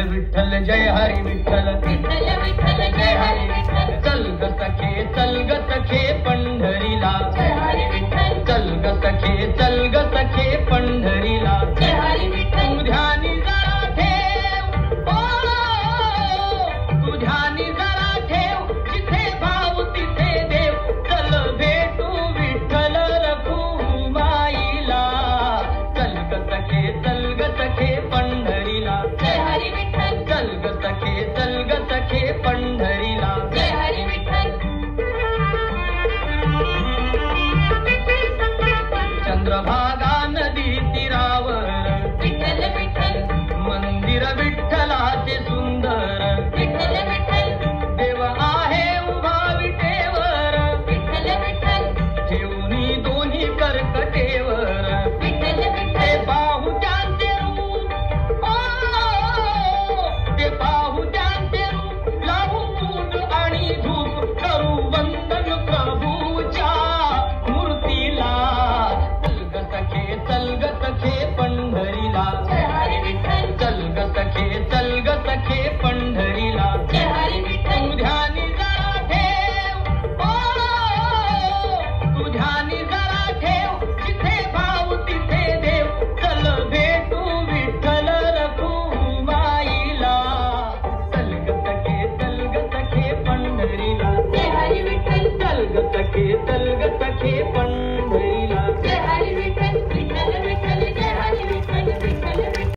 विठ्ठल जय हरी विठ्ठल विठ्ठल विठ्ठल जय हरी विठ्ठल चल ग सखे पंढरीला जय हरी विठ्ठल चल ग सखे पंढरीला जय हरी विठ्ठल तू ध्यानी जरा ठेव तू ध्यानी जरा ठेव जिथे भाव तिथे देव चल भेटू विठ्ठल रखुमाईला चल ग सखे पंढरीला जय हरी विठ्ठल चल ग सखे पंढरीला जय हरी विठ्ठल चंद्रभागा नदी तीरावर विठ्ठल विठ्ठल मंदिर विठ्ठलाचे सुंदर विठ्ठल विठ्ठल देव आहे उभा विटेवर विठ्ठल विठ्ठल ठेवणी दोन्ही कर्कटेवर विठ्ठल ते विठ्ठल पाहू त्यांचे रूप ते पाहू त्यांचे रूप लावू मूठ आणि धूप करू वंदन प्रभूच्या मूर्तीला चल ग सखे पंढरीला जय हरी विठ्ठल चल ग सखे